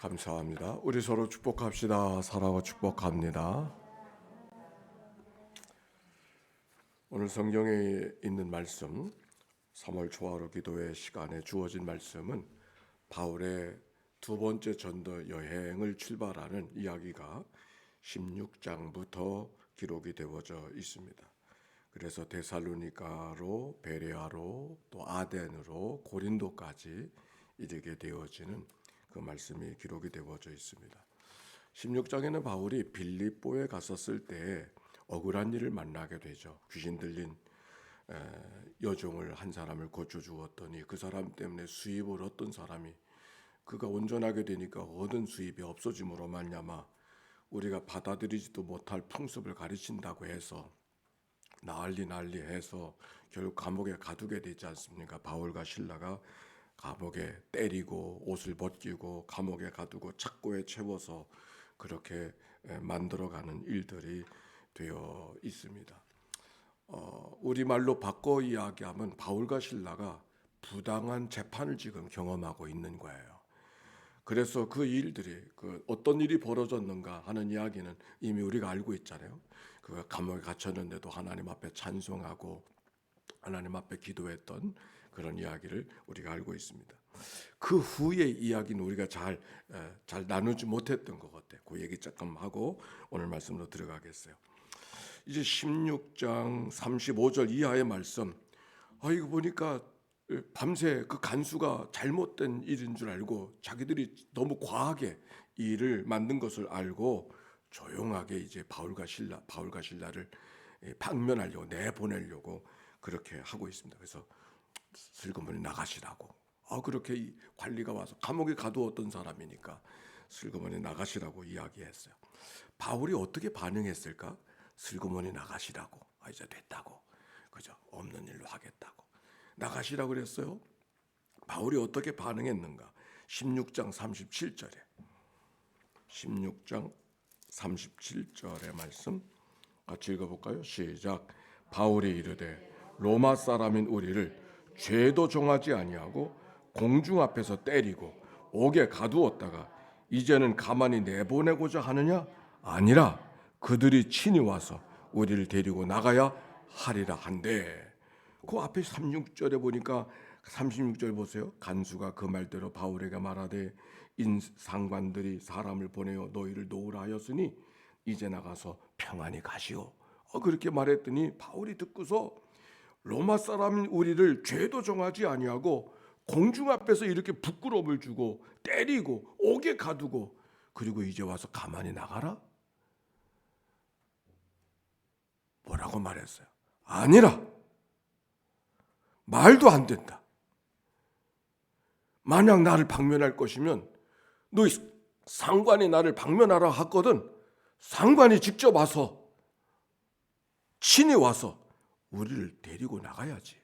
감사합니다. 우리 서로 축복합시다. 사랑과 축복합니다. 오늘 성경에 있는 말씀 3월 초하루 기도회 시간에 주어진 말씀은 바울의 두 번째 전도 여행을 출발하는 이야기가 16장부터 기록이 되어져 있습니다. 그래서 데살로니가로, 베레아로, 또 아덴으로, 고린도까지 이르게 되어지는 그 말씀이 기록이 되어져 있습니다. 16장에는 바울이 빌립보에 갔었을 때 억울한 일을 만나게 되죠. 귀신 들린 여종을 한 사람을 고쳐주었더니 그 사람 때문에 수입을 얻던 사람이 그가 온전하게 되니까 얻은 수입이 없어짐으로 말미암아 우리가 받아들이지도 못할 풍습을 가르친다고 해서 난리 해서 결국 감옥에 가두게 되지 않습니까? 바울과 실라가 감옥에 때리고 옷을 벗기고 감옥에 가두고 착고에 채워서 그렇게 만들어가는 일들이 되어 있습니다. 우리말로 바꿔 이야기하면 바울과 실라가 부당한 재판을 지금 경험하고 있는 거예요. 그래서 그 일들이 어떤 일이 벌어졌는가 하는 이야기는 이미 우리가 알고 있잖아요. 그가 감옥에 갇혔는데도 하나님 앞에 찬송하고 하나님 앞에 기도했던 그런 이야기를 우리가 알고 있습니다. 그 후의 이야기는 우리가 잘 나누지 못했던 것 같아요. 그 얘기 조금 하고 오늘 말씀으로 들어가겠어요. 이제 16장 35절 이하의 말씀. 이거 보니까 밤새 그 간수가 잘못된 일인 줄 알고 자기들이 너무 과하게 일을 만든 것을 알고 조용하게 이제 바울과 신라를 방면하려고 내보내려고 그렇게 하고 있습니다. 그래서 슬그머니 나가시라고. 그렇게 관리가 와서 감옥에 가두었던 사람이니까 슬그머니 나가시라고 이야기했어요. 바울이 어떻게 반응했을까? 슬그머니 나가시라고. 이제 됐다고. 그죠? 없는 일로 하겠다고. 나가시라고 그랬어요. 바울이 어떻게 반응했는가? 16장 37절에 16장 37절의 말씀 같이 읽어볼까요? 시작. 바울이 이르되 로마 사람인 우리를 죄도 정하지 아니하고 공중 앞에서 때리고 옥에 가두었다가 이제는 가만히 내보내고자 하느냐? 아니라 그들이 친히 와서 우리를 데리고 나가야 하리라 한데. 그 앞에 36절에 보니까 36절 보세요. 간수가 그 말대로 바울에게 말하되 상관들이 사람을 보내어 너희를 놓으라 하였으니 이제 나가서 평안히 가시오. 그렇게 말했더니 바울이 듣고서 로마 사람인 우리를 죄도 정하지 아니하고 공중 앞에서 이렇게 부끄러움을 주고 때리고 옥에 가두고 그리고 이제 와서 가만히 나가라? 뭐라고 말했어요? 아니라. 말도 안 된다. 만약 나를 방면할 것이면 너희 상관이 나를 방면하라 했거든. 상관이 직접 와서 친히 와서 우리를 데리고 나가야지.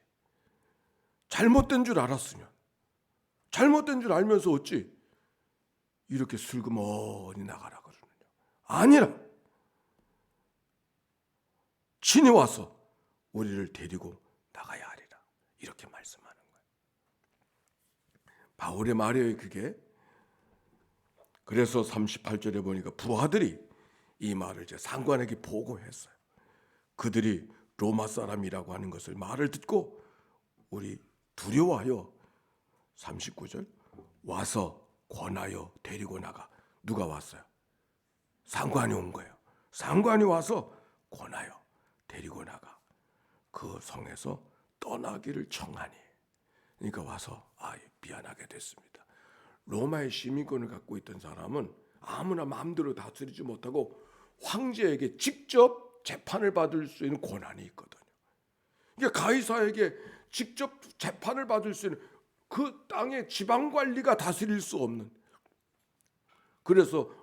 잘못된 줄 알았으면. 잘못된 줄 알면서 어찌 이렇게 슬그머니 나가라 그러느냐. 아니라 친히 와서 우리를 데리고 나가야 하리라. 이렇게 말씀하는 거예요. 바울의 말이에요, 그게. 그래서 38절에 보니까 부하들이 이 말을 이제 상관에게 보고했어요. 그들이 로마 사람이라고 하는 것을 말을 듣고 우리 두려워하여 39절 와서 권하여 데리고 나가. 누가 왔어요? 상관이 온 거예요. 상관이 와서 권하여 데리고 나가. 그 성에서 떠나기를 청하니. 그러니까 와서 미안하게 됐습니다. 로마의 시민권을 갖고 있던 사람은 아무나 마음대로 다스리지 못하고 황제에게 직접 재판을 받을 수 있는 권한이 있거든요. 그러니까 가이사에게 직접 재판을 받을 수 있는 그 땅의 지방관리가 다스릴 수 없는. 그래서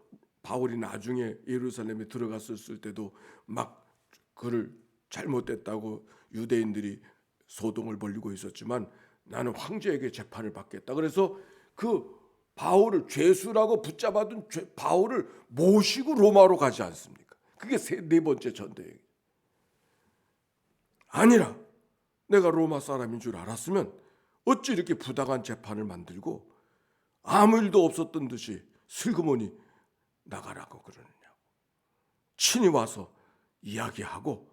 바울이 나중에 예루살렘에 들어갔을 때도 막 그를 잘못됐다고 유대인들이 소동을 벌이고 있었지만 나는 황제에게 재판을 받겠다. 그래서 그 바울을 죄수라고 붙잡아둔 바울을 모시고 로마로 가지 않습니까? 그게 네 번째 전도예요. 아니라 내가 로마 사람인 줄 알았으면 어찌 이렇게 부당한 재판을 만들고 아무 일도 없었던 듯이 슬그머니 나가라고 그러느냐고. 친히 와서 이야기하고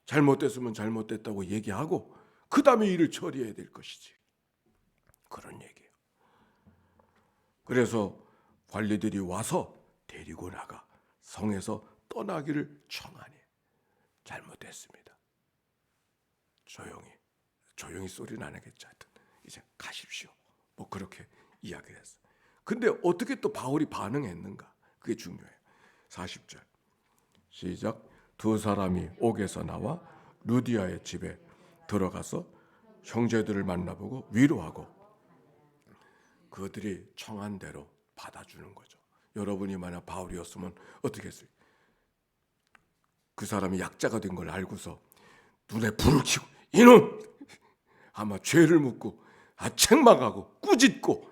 잘못됐으면 잘못됐다고 얘기하고 그 다음에 일을 처리해야 될 것이지. 그런 얘기예요. 그래서 관리들이 와서 데리고 나가 성에서 떠나기를 청하니 잘못됐습니다. 조용히 소리는 안 하겠죠. 하여튼 이제 가십시오. 뭐 그렇게 이야기를 했어요. 근데 어떻게 또 바울이 반응했는가? 그게 중요해요. 40절 시작. 두 사람이 옥에서 나와 루디아의 집에 들어가서 형제들을 만나보고 위로하고 그들이 청한 대로 받아주는 거죠. 여러분이 만약 바울이었으면 어떻게 했어요? 그 사람이 약자가 된 걸 알고서 눈에 불을 켜고 이놈! 아마 죄를 묻고 책망하고 꾸짖고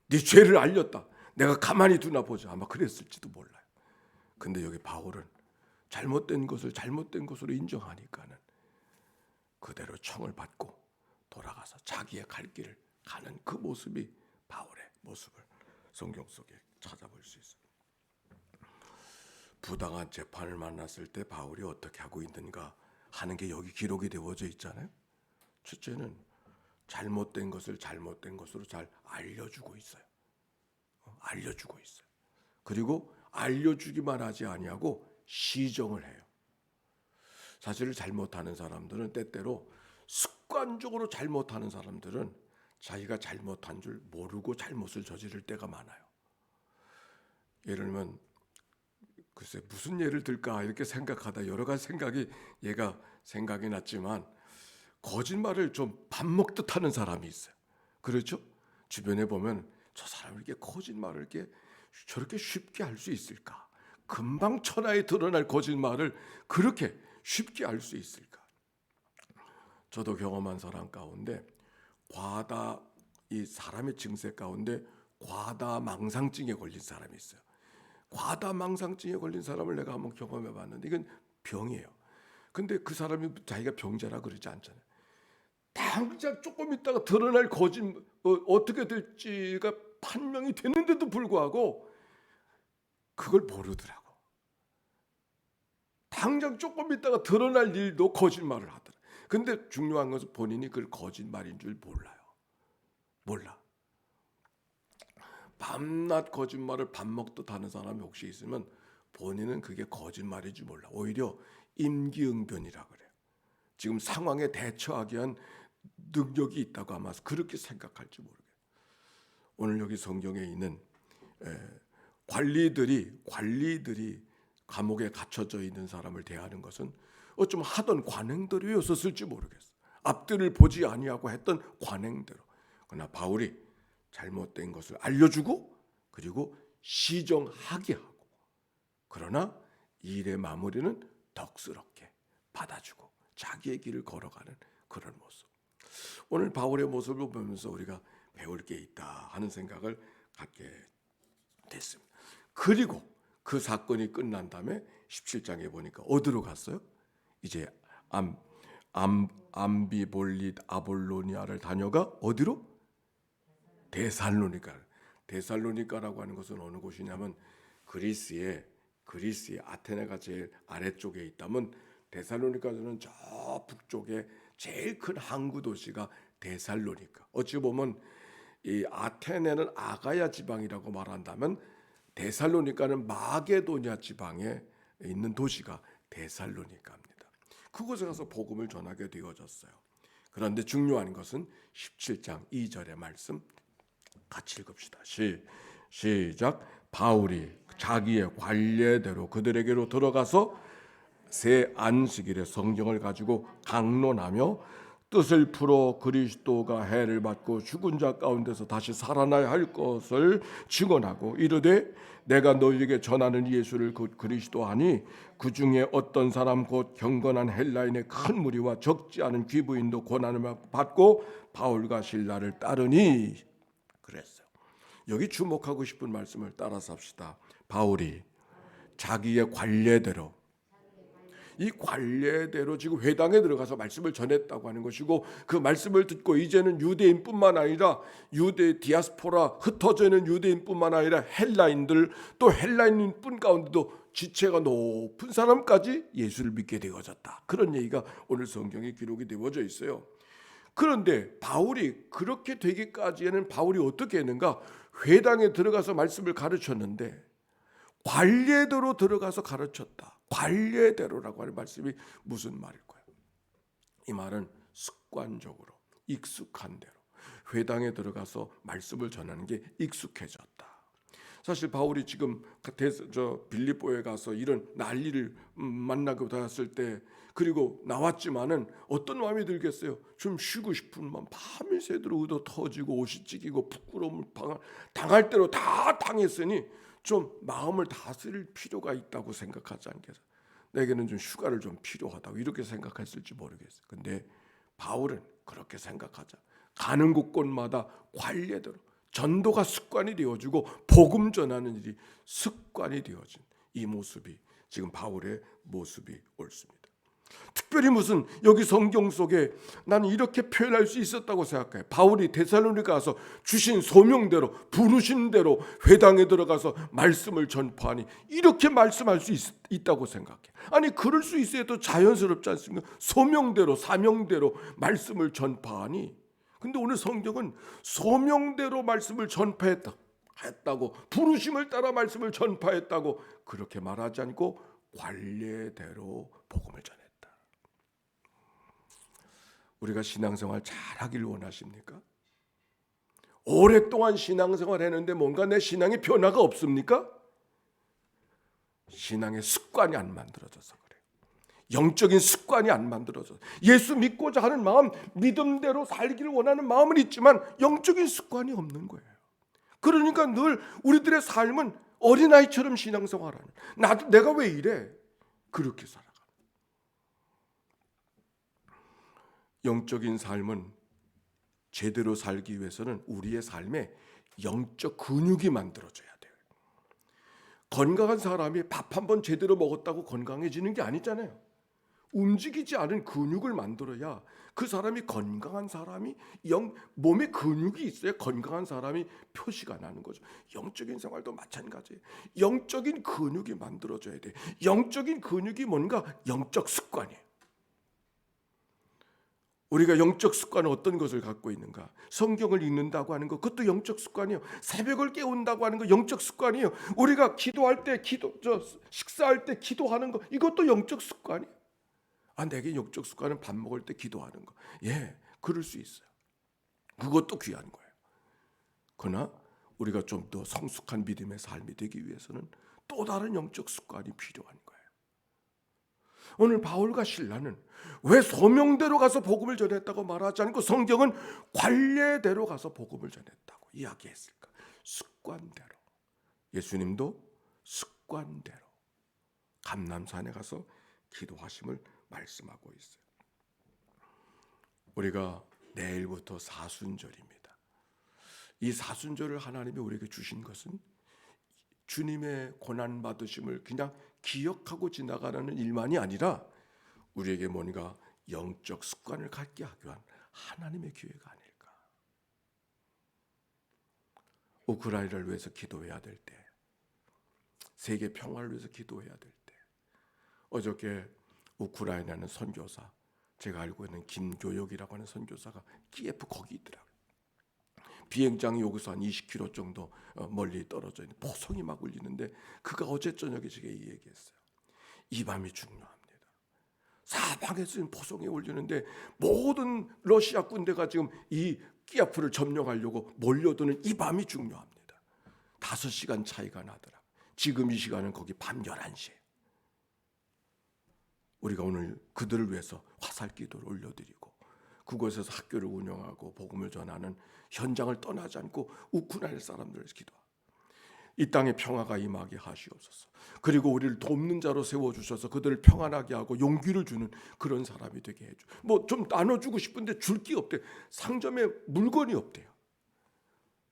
네 죄를 알렸다. 내가 가만히 두나 보자. 아마 그랬을지도 몰라요. 근데 여기 바울은 잘못된 것을 잘못된 것으로 인정하니까는 그대로 청을 받고 돌아가서 자기의 갈 길을 가는 그 모습이 바울의 모습을 성경 속에 찾아볼 수 있어요. 부당한 재판을 만났을 때 바울이 어떻게 하고 있는가 하는 게 여기 기록이 되어져 있잖아요. 첫째는 잘못된 것을 잘못된 것으로 잘 알려주고 있어요. 알려주고 있어요. 그리고 알려주기만 하지 아니하고 시정을 해요. 사실을 잘못하는 사람들은 때때로 습관적으로 잘못하는 사람들은 자기가 잘못한 줄 모르고 잘못을 저지를 때가 많아요. 예를 들면 글쎄 무슨 예를 들까 이렇게 생각하다 여러 가지 생각이 났지만 거짓말을 좀 밥 먹듯 하는 사람이 있어요. 그렇죠? 주변에 보면 저 사람이 이렇게 거짓말을 이렇게 저렇게 쉽게 할 수 있을까? 금방 천하에 드러날 거짓말을 그렇게 쉽게 할 수 있을까? 저도 경험한 사람 가운데 이 사람의 증세 가운데 과다망상증에 걸린 사람이 있어요. 과다망상증에 걸린 사람을 내가 한번 경험해 봤는데 이건 병이에요. 근데 그 사람이 자기가 병자라 그러지 않잖아요. 당장 조금 있다가 드러날 거짓말 어떻게 될지가 판명이 되는데도 불구하고 그걸 모르더라고. 당장 조금 있다가 드러날 일도 거짓말을 하더라. 근데 중요한 것은 본인이 그걸 거짓말인 줄 몰라. 밤낮 거짓말을 밥 먹듯 하는 사람이 혹시 있으면 본인은 그게 거짓말인 줄 몰라. 오히려 임기응변이라 그래요. 지금 상황에 대처하기 위한 능력이 있다고 아마 그렇게 생각할지 모르겠어요. 오늘 여기 성경에 있는 관리들이 감옥에 갇혀져 있는 사람을 대하는 것은 어쩜 하던 관행대로였었을지 모르겠어요. 앞뒤를 보지 아니하고 했던 관행대로. 그러나 바울이 잘못된 것을 알려주고 그리고 시정하게 하고 그러나 일의 마무리는 덕스럽게 받아주고 자기의 길을 걸어가는 그런 모습. 오늘 바울의 모습을 보면서 우리가 배울 게 있다 하는 생각을 갖게 됐습니다. 그리고 그 사건이 끝난 다음에 17장에 보니까 어디로 갔어요? 이제 암비볼릿 아볼로니아를 다녀가 어디로? 데살로니카라고 하는 것은 어느 곳이냐면 그리스의 아테네가 제일 아래쪽에 있다면 데살로니카는 저 북쪽에 제일 큰 항구 도시가 데살로니카. 어찌 보면 이 아테네는 아가야 지방이라고 말한다면 데살로니카는 마게도냐 지방에 있는 도시가 데살로니카입니다. 그곳에 가서 복음을 전하게 되어졌어요. 그런데 중요한 것은 17장 2절의 말씀 같이 읽읍시다. 시작. 바울이 자기의 관례대로 그들에게로 들어가서 새 안식일에 성경을 가지고 강론하며 뜻을 풀어 그리스도가 해를 받고 죽은 자 가운데서 다시 살아나야 할 것을 증언하고 이르되 내가 너희에게 전하는 예수를 곧 그리스도 하니 그 중에 어떤 사람 곧 경건한 헬라인의 큰 무리와 적지 않은 귀부인도 고난을 받고 바울과 실라를 따르니 그랬어요. 여기 주목하고 싶은 말씀을 따라서 합시다. 바울이 자기의 관례대로 이 관례대로 지금 회당에 들어가서 말씀을 전했다고 하는 것이고, 그 말씀을 듣고 이제는 유대인뿐만 아니라 유대 디아스포라 흩어져 있는 유대인뿐만 아니라 헬라인들, 또 헬라인뿐 가운데도 지체가 높은 사람까지 예수를 믿게 되어졌다. 그런 얘기가 오늘 성경에 기록이 되어져 있어요. 그런데 바울이 그렇게 되기까지에는 바울이 어떻게 했는가? 회당에 들어가서 말씀을 가르쳤는데 관례대로 들어가서 가르쳤다. 관례대로라고 하는 말씀이 무슨 말일까요? 이 말은 습관적으로, 익숙한 대로 회당에 들어가서 말씀을 전하는 게 익숙해졌다. 사실 바울이 지금 빌립보에 가서 이런 난리를 만나고 다녔을 때, 그리고 나왔지만은 어떤 마음이 들겠어요? 좀 쉬고 싶은 마음, 밤을 새도록 의도 터지고 옷이 찢기고 부끄러움을 당할 대로 다 당했으니 좀 마음을 다스릴 필요가 있다고 생각하지 않겠어요? 내게는 좀 휴가를 좀 필요하다고 이렇게 생각했을지 모르겠어요. 근데 바울은 그렇게 생각하자. 가는 곳곳마다 관례대로 전도가 습관이 되어지고 복음 전하는 일이 습관이 되어진 이 모습이 지금 바울의 모습이 옳습니다. 특별히 무슨 여기 성경 속에 나는 이렇게 표현할 수 있었다고 생각해요. 바울이 데살로니가 가서 주신 소명대로 부르신 대로 회당에 들어가서 말씀을 전파하니 이렇게 말씀할 수 있다고 생각해. 아니 그럴 수 있어야 또 자연스럽지 않습니까? 소명대로 사명대로 말씀을 전파하니. 근데 오늘 성경은 소명대로 말씀을 전파했다고, 부르심을 따라 말씀을 전파했다고 그렇게 말하지 않고 관례대로 복음을 전했다. 우리가 신앙생활 잘하길 원하십니까? 오랫동안 신앙생활 했는데 뭔가 내 신앙의 변화가 없습니까? 신앙의 습관이 안 만들어져서 그래요. 영적인 습관이 안 만들어져서. 예수 믿고자 하는 마음, 믿음대로 살기를 원하는 마음은 있지만 영적인 습관이 없는 거예요. 그러니까 늘 우리들의 삶은 어린아이처럼 신앙생활하는, 나도 내가 왜 이래? 그렇게 살아가. 영적인 삶은 제대로 살기 위해서는 우리의 삶에 영적 근육이 만들어져야 돼요. 건강한 사람이 밥 한 번 제대로 먹었다고 건강해지는 게 아니잖아요. 움직이지 않은 근육을 만들어야 그 사람이 건강한 사람이, 몸에 근육이 있어야 건강한 사람이 표시가 나는 거죠. 영적인 생활도 마찬가지예요. 영적인 근육이 만들어져야 돼요. 영적인 근육이 뭔가 영적 습관이에요. 우리가 영적 습관은 어떤 것을 갖고 있는가? 성경을 읽는다고 하는 것, 그것도 영적 습관이에요. 새벽을 깨운다고 하는 거 영적 습관이에요. 우리가 기도할 때 식사할 때 기도하는 거, 이것도 영적 습관이에요. 내게 영적 습관은 밥 먹을 때 기도하는 거. 예, 그럴 수 있어요. 그것도 귀한 거예요. 그러나 우리가 좀 더 성숙한 믿음의 삶이 되기 위해서는 또 다른 영적 습관이 필요한 거예요. 오늘 바울과 실라는 왜 소명대로 가서 복음을 전했다고 말하지 않고 성경은 관례대로 가서 복음을 전했다고 이야기했을까? 습관대로. 예수님도 습관대로 감람산에 가서 기도하심을 말씀하고 있어요. 우리가 내일부터 사순절입니다. 이 사순절을 하나님이 우리에게 주신 것은 주님의 고난 받으심을 그냥 기억하고 지나가는 일만이 아니라 우리에게 뭔가 영적 습관을 갖게 하기 위한 하나님의 기회가 아닐까. 우크라이나를 위해서 기도해야 될 때, 세계 평화를 위해서 기도해야 될 때, 어저께 우크라이나는 선교사, 제가 알고 있는 김교역이라고 하는 선교사가 키예프 거기 있더라고요. 비행장이 여기서 한 20km 정도 멀리 떨어져 있는 포성이 막 울리는데, 그가 어제 저녁에 제게 이 얘기했어요. 이 밤이 중요합니다. 사방에서 포성이 울리는데 모든 러시아 군대가 지금 이 키예프를 점령하려고 몰려드는 이 밤이 중요합니다. 5시간 차이가 나더라. 지금 이 시간은 거기 밤 11시예요. 우리가 오늘 그들을 위해서 화살기도를 올려드리고 그곳에서 학교를 운영하고 복음을 전하는 현장을 떠나지 않고 우크라이나 사람들을 기도하고 이 땅에 평화가 임하게 하시옵소서. 그리고 우리를 돕는 자로 세워주셔서 그들을 평안하게 하고 용기를 주는 그런 사람이 되게 해줘. 뭐 좀 나눠주고 싶은데 줄 게 없대. 상점에 물건이 없대요.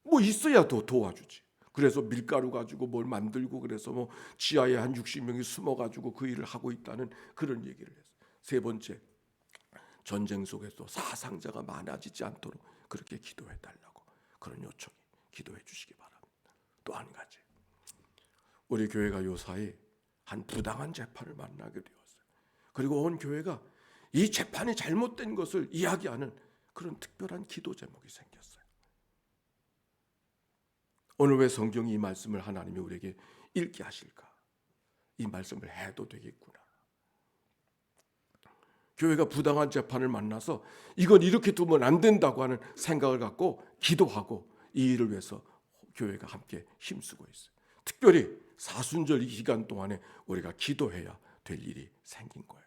뭐 있어야 더 도와주지. 그래서 밀가루 가지고 뭘 만들고 그래서 뭐 지하에 한 60명이 숨어 가지고 그 일을 하고 있다는 그런 얘기를 했어요. 세 번째, 전쟁 속에서 사상자가 많아지지 않도록 그렇게 기도해 달라고 그런 요청이 기도해 주시기 바랍니다. 또 한 가지, 우리 교회가 요사이 한 부당한 재판을 만나게 되었어요. 그리고 온 교회가 이 재판이 잘못된 것을 이야기하는 그런 특별한 기도 제목이 생겼어요. 오늘 왜 성경이 이 말씀을 하나님이 우리에게 읽게 하실까? 이 말씀을 해도 되겠구나. 교회가 부당한 재판을 만나서 이건 이렇게 두면 안 된다고 하는 생각을 갖고 기도하고 이 일을 위해서 교회가 함께 힘쓰고 있어요. 특별히 사순절 이 기간 동안에 우리가 기도해야 될 일이 생긴 거예요.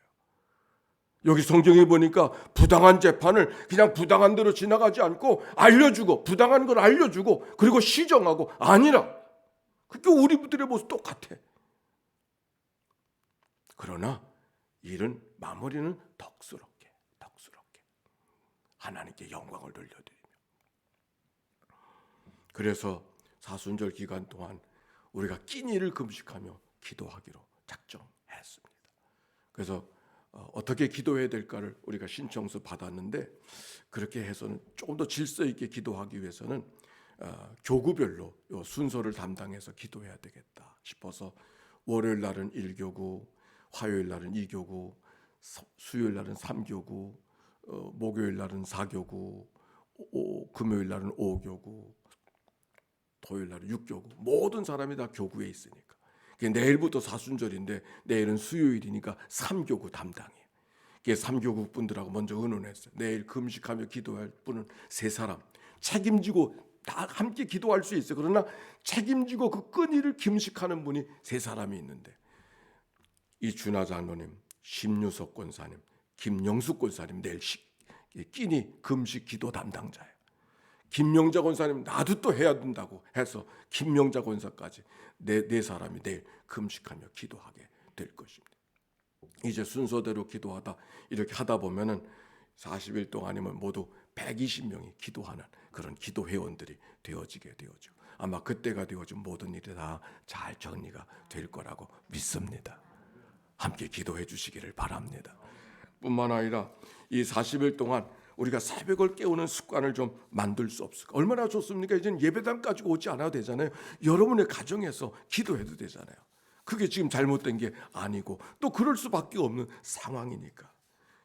여기 성경에 보니까 부당한 재판을 그냥 부당한 대로 지나가지 않고 알려주고, 부당한 걸 알려주고, 그리고 시정하고, 아니라 그게 우리들의 모습 똑같아. 그러나 일은 마무리는 덕스럽게 하나님께 영광을 돌려드리며, 그래서 사순절 기간 동안 우리가 끼니를 금식하며 기도하기로 작정했습니다. 그래서 어떻게 기도해야 될까를 우리가 신청서 받았는데, 그렇게 해서는 조금 더 질서 있게 기도하기 위해서는 교구별로 요 순서를 담당해서 기도해야 되겠다 싶어서 월요일 날은 1교구, 화요일 날은 2교구, 수요일 날은 3교구, 목요일 날은 4교구, 금요일 날은 5교구, 토요일 날은 6교구, 모든 사람이 다 교구에 있으니까 내일부터 사순절인데 내일은 수요일이니까 3교구 담당이에요. 3교구 분들하고 먼저 의논했어요. 내일 금식하며 기도할 분은 3사람 책임지고 다 함께 기도할 수 있어요. 그러나 책임지고 그 끈이를 금식하는 분이 3사람이 있는데, 이준하 장로님, 심유석 권사님, 김영숙 권사님 내일 끼니 금식 기도 담당자예요. 김명자 권사님 나도 또 해야 된다고 해서 김명자 권사까지 네 사람이 내일 금식하며 기도하게 될 것입니다. 이제 순서대로 기도하다 이렇게 하다 보면은 40일 동안이면 모두 120명이 기도하는 그런 기도 회원들이 되어지게 되어죠. 아마 그때가 되어지면 모든 일이 다 잘 정리가 될 거라고 믿습니다. 함께 기도해 주시기를 바랍니다. 뿐만 아니라 이 40일 동안 우리가 새벽을 깨우는 습관을 좀 만들 수 없을까? 얼마나 좋습니까? 이제는 예배당까지 오지 않아도 되잖아요. 여러분의 가정에서 기도해도 되잖아요. 그게 지금 잘못된 게 아니고 또 그럴 수밖에 없는 상황이니까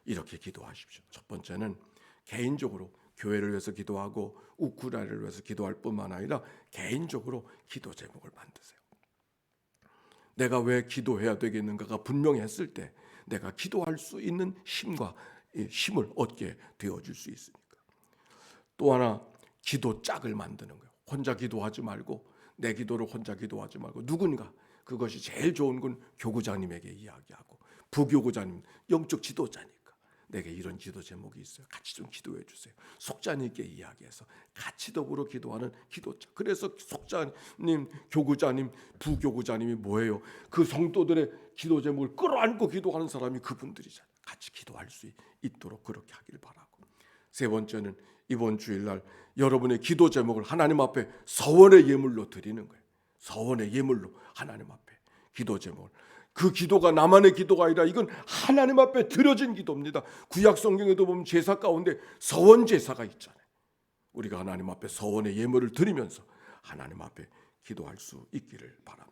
이렇게 기도하십시오. 첫 번째는 개인적으로 교회를 위해서 기도하고 우크라이나를 위해서 기도할 뿐만 아니라 개인적으로 기도 제목을 만드세요. 내가 왜 기도해야 되겠는가가 분명했을 때 내가 기도할 수 있는 힘을 얻게 되어줄 수 있으니까. 또 하나, 기도 짝을 만드는 거예요. 혼자 기도하지 말고, 내 기도를 혼자 기도하지 말고 누군가, 그것이 제일 좋은 건 교구장님에게 이야기하고, 부교구장님 영적 지도자니까 내게 이런 기도 제목이 있어요. 같이 좀 기도해 주세요. 속자님께 이야기해서 같이 더불어 기도하는 기도자. 그래서 속자님, 교구자님, 부교구자님이 뭐예요? 그 성도들의 기도 제목을 끌어안고 기도하는 사람이 그분들이잖아요. 같이 기도할 수 있도록 그렇게 하길 바라고. 세 번째는 이번 주일날 여러분의 기도 제목을 하나님 앞에 서원의 예물로 드리는 거예요. 서원의 예물로 하나님 앞에 기도 제목을. 그 기도가 나만의 기도가 아니라 이건 하나님 앞에 드려진 기도입니다. 구약 성경에도 보면 제사 가운데 서원 제사가 있잖아요. 우리가 하나님 앞에 서원의 예물을 드리면서 하나님 앞에 기도할 수 있기를 바랍니다.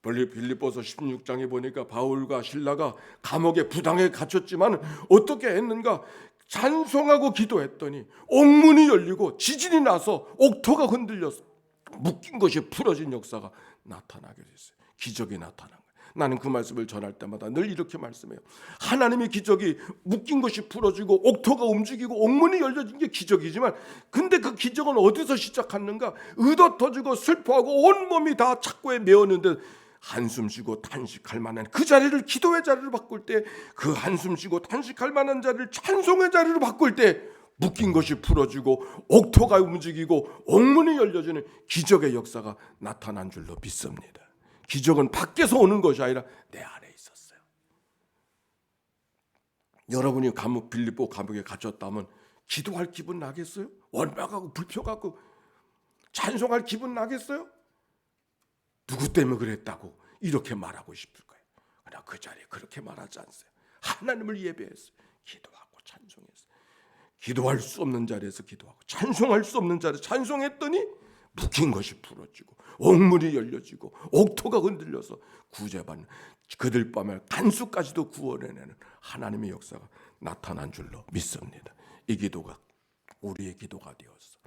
빌립보서 16장에 보니까 바울과 실라가 감옥에 부당에 갇혔지만 어떻게 했는가? 찬송하고 기도했더니 옥문이 열리고 지진이 나서 옥토가 흔들려서 묶인 것이 풀어진 역사가 나타나게 됐어요. 기적이 나타난 거예요. 나는 그 말씀을 전할 때마다 늘 이렇게 말씀해요. 하나님의 기적이 묶인 것이 풀어지고 옥토가 움직이고 옥문이 열려진 게 기적이지만, 근데 그 기적은 어디서 시작했는가? 의도 터지고 슬퍼하고 온몸이 다 착고에 메었는데 한숨 쉬고 탄식할 만한 그 자리를 기도의 자리로 바꿀 때, 그 한숨 쉬고 탄식할 만한 자리를 찬송의 자리로 바꿀 때 묶인 것이 풀어지고 옥토가 움직이고 옥문이 열려지는 기적의 역사가 나타난 줄로 믿습니다. 기적은 밖에서 오는 것이 아니라 내 안에 있었어요. 여러분이 빌립보 감옥에 갇혔다면 기도할 기분 나겠어요? 원망하고 불평하고 찬송할 기분 나겠어요? 누구 때문에 그랬다고 이렇게 말하고 싶을 거예요. 그러나 그 자리에 그렇게 말하지 않았어요. 하나님을 예배했어요. 기도하고 찬송했어요. 기도할 수 없는 자리에서 기도하고 찬송할 수 없는 자리에서 찬송했더니 묶인 것이 풀어지고 옥문이 열려지고 옥토가 흔들려서 구제받는, 그들 밤에 간수까지도 구원해내는 하나님의 역사가 나타난 줄로 믿습니다. 이 기도가 우리의 기도가 되었어.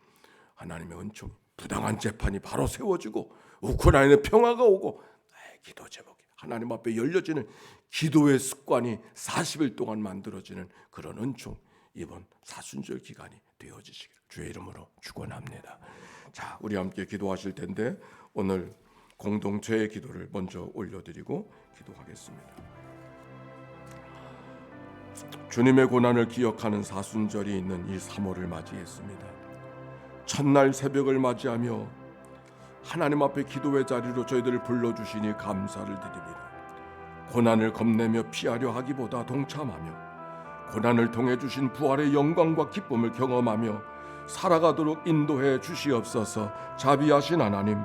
하나님의 은총, 부당한 재판이 바로 세워지고 우크라이나에 평화가 오고 나의 기도 제목이 하나님 앞에 열려지는 기도의 습관이 40일 동안 만들어지는 그런 은총, 이번 사순절 기간이 되어지시길 주의 이름으로 축원합니다. 자, 우리 함께 기도하실 텐데 오늘 공동체의 기도를 먼저 올려드리고 기도하겠습니다. 주님의 고난을 기억하는 사순절이 있는 이 3월을 맞이했습니다. 첫날 새벽을 맞이하며 하나님 앞에 기도의 자리로 저희들을 불러주시니 감사를 드립니다. 고난을 겁내며 피하려 하기보다 동참하며 고난을 통해 주신 부활의 영광과 기쁨을 경험하며 살아가도록 인도해 주시옵소서. 자비하신 하나님,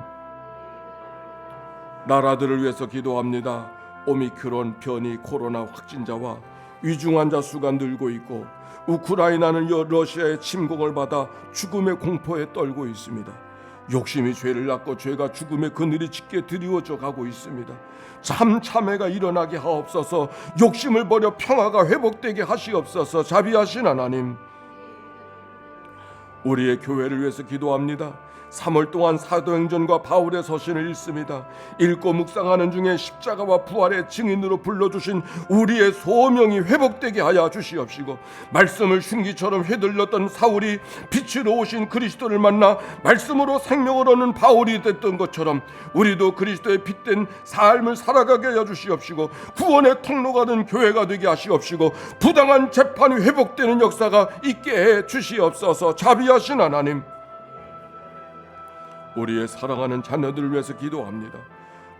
나라들을 위해서 기도합니다. 오미크론 변이 코로나 확진자와 위중환자 수가 늘고 있고 우크라이나는 러시아의 침공을 받아 죽음의 공포에 떨고 있습니다. 욕심이 죄를 낳고 죄가 죽음의 그늘이 짙게 드리워져 가고 있습니다. 참회가 일어나게 하옵소서. 욕심을 버려 평화가 회복되게 하시옵소서. 자비하신 하나님, 우리의 교회를 위해서 기도합니다. 3월 동안 사도행전과 바울의 서신을 읽습니다. 읽고 묵상하는 중에 십자가와 부활의 증인으로 불러주신 우리의 소명이 회복되게 하여 주시옵시고, 말씀을 흉기처럼 휘둘렀던 사울이 빛으로 오신 그리스도를 만나 말씀으로 생명을 얻는 바울이 됐던 것처럼 우리도 그리스도의 빛된 삶을 살아가게 하여 주시옵시고, 구원의 통로가 된 교회가 되게 하시옵시고, 부당한 재판이 회복되는 역사가 있게 해 주시옵소서. 자비하신 하나님, 우리의 사랑하는 자녀들을 위해서 기도합니다.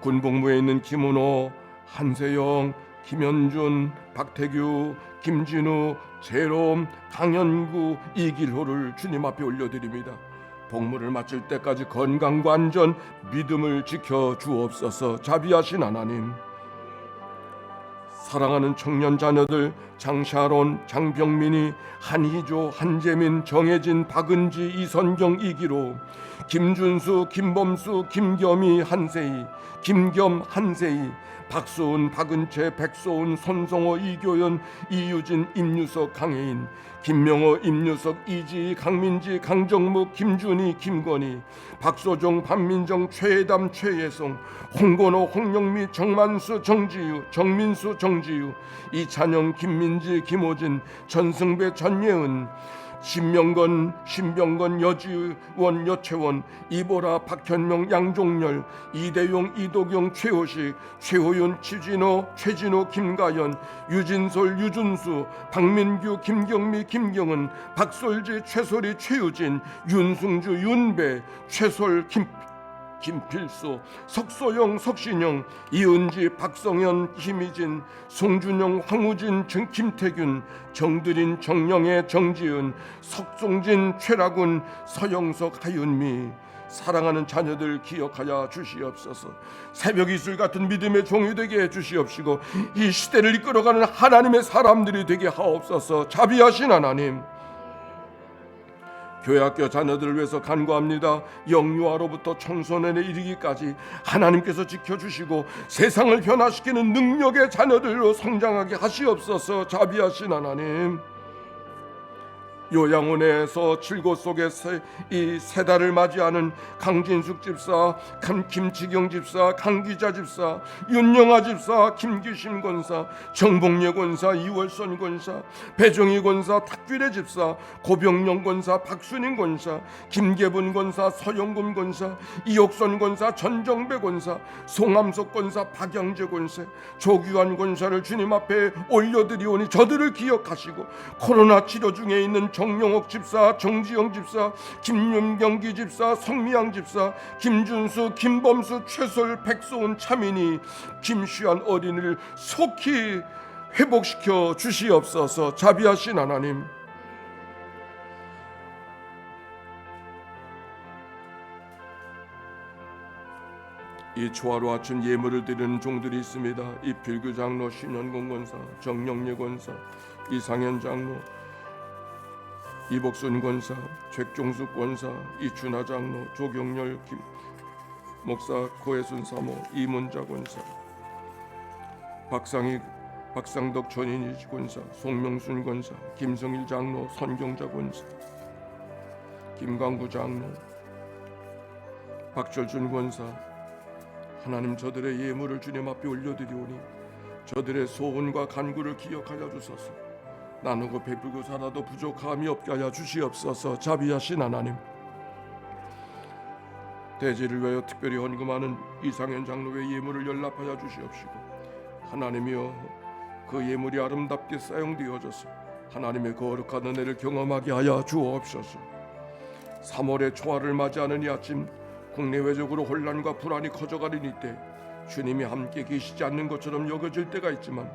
군복무에 있는 김은호, 한세영, 김현준, 박태규, 김진우, 재롬, 강현구, 이길호를 주님 앞에 올려드립니다. 복무를 마칠 때까지 건강과 안전, 믿음을 지켜 주옵소서. 자비하신 하나님, 사랑하는 청년 자녀들 장샤론, 장병민이, 한희조, 한재민, 정혜진, 박은지, 이선경, 이기로, 김준수, 김범수, 김겸이, 한세희, 김겸, 한세희, 박수은, 박은채, 백소은, 손성호, 이교연, 이유진, 임유석, 강혜인, 김명호, 임유석, 이지희, 강민지, 강정묵, 김준희, 김건희, 박소정, 반민정, 최혜담, 최예성, 홍건호, 홍영미, 정만수, 정지유, 정민수, 정지유, 이찬영, 김민지, 김호진, 전승배, 전예은, 신명건, 신병건, 여지원, 여채원, 이보라, 박현명, 양종열, 이대용, 이도경, 최호식, 최호윤, 최진호, 최진호, 김가연, 유진솔, 유준수, 박민규, 김경미, 김경은, 박솔지, 최소리, 최유진, 윤승주, 윤배, 최솔, 김필수, 석소영, 석신영, 이은지, 박성현, 김희진, 송준영, 황우진, 김태균, 정드린, 정영애, 정지은, 석종진, 최라군, 서영석, 하윤미, 사랑하는 자녀들 기억하여 주시옵소서. 새벽 이슬 같은 믿음의 종이 되게 해주시옵시고, 이 시대를 이끌어가는 하나님의 사람들이 되게 하옵소서. 자비하신 하나님, 교회학교 자녀들을 위해서 간구합니다. 영유아로부터 청소년에 이르기까지 하나님께서 지켜주시고 세상을 변화시키는 능력의 자녀들로 성장하게 하시옵소서. 자비하신 하나님, 요양원에서 칠고 속에 이 세 달을 맞이하는 강진숙 집사, 김치경 집사, 강기자 집사, 윤영아 집사, 김규심 권사, 정복례 권사, 이월선 권사, 배종희 권사, 탁규래 집사, 고병영 권사, 박순인 권사, 김계분 권사, 서영금 권사, 이옥선 권사, 전정배 권사, 송암석 권사, 박영재 권사, 조규환 권사를 주님 앞에 올려드리오니 저들을 기억하시고, 코로나 치료 중에 있는 정용옥 집사, 정지영 집사, 김윤경기 집사, 성미양 집사, 김준수, 김범수, 최솔, 백소은, 차민희, 김시환 어린이를 속히 회복시켜 주시옵소서. 자비하신 하나님, 이 초하루 아침 예물을 드리는 종들이 있습니다. 이필규 장로, 신현공 권사, 정영예 권사, 이상현 장로, 이복순 권사, 최종숙 권사, 이춘하 장로, 조경렬 김 목사, 고혜순 사모, 이문자 권사, 박상덕 전인희 권사, 송명순 권사, 김성일 장로, 선경자 권사, 김광구 장로, 박철준 권사, 하나님 저들의 예물을 주님 앞에 올려드리오니 저들의 소원과 간구를 기억하여 주소서. 나누고 베풀고 살아도 부족함이 없게 하여 주시옵소서. 자비하신 하나님, 대지를 위하여 특별히 헌금하는 이상현 장로의 예물을 연락하여 주시옵시고, 하나님이여 그 예물이 아름답게 사용되어져서 하나님의 거룩한 은혜를 경험하게 하여 주옵소서. 3월의 초하를 맞이하는 이 아침, 국내외적으로 혼란과 불안이 커져가는 이때 주님이 함께 계시지 않는 것처럼 여겨질 때가 있지만,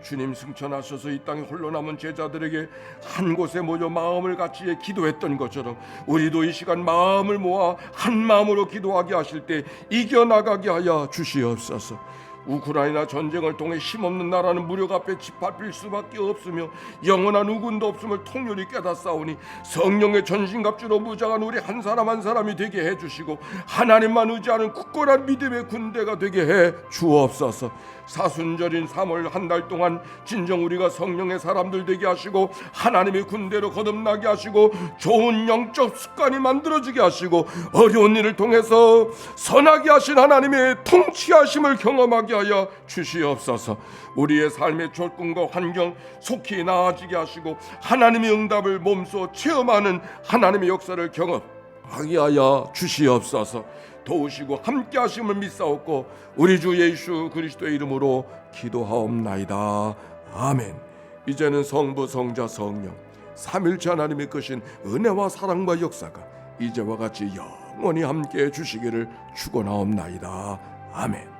주님 승천하셔서 이 땅에 홀로 남은 제자들에게 한 곳에 모여 마음을 같이 기도했던 것처럼 우리도 이 시간 마음을 모아 한 마음으로 기도하게 하실 때 이겨나가게 하여 주시옵소서. 우크라이나 전쟁을 통해 힘없는 나라는 무력 앞에 짓밟힐 수밖에 없으며 영원한 우군도 없음을 통렬히 깨닫사오니, 성령의 전신갑주로 무장한 우리 한 사람 한 사람이 되게 해주시고 하나님만 의지하는 굳건한 믿음의 군대가 되게 해 주옵소서. 사순절인 3월 한 달 동안 진정 우리가 성령의 사람들 되게 하시고 하나님의 군대로 거듭나게 하시고 좋은 영적 습관이 만들어지게 하시고 어려운 일을 통해서 선하게 하신 하나님의 통치하심을 경험하게 하여 주시옵소서. 우리의 삶의 조건과 환경 속히 나아지게 하시고 하나님의 응답을 몸소 체험하는 하나님의 역사를 경험하게 하여 주시옵소서. 도우시고 함께 하심을 믿사옵고 우리 주 예수 그리스도의 이름으로 기도하옵나이다. 아멘. 이제는 성부, 성자, 성령 삼일체 하나님의 크신 은혜와 사랑과 역사가 이제와 같이 영원히 함께 해주시기를 축원하옵나이다. 아멘.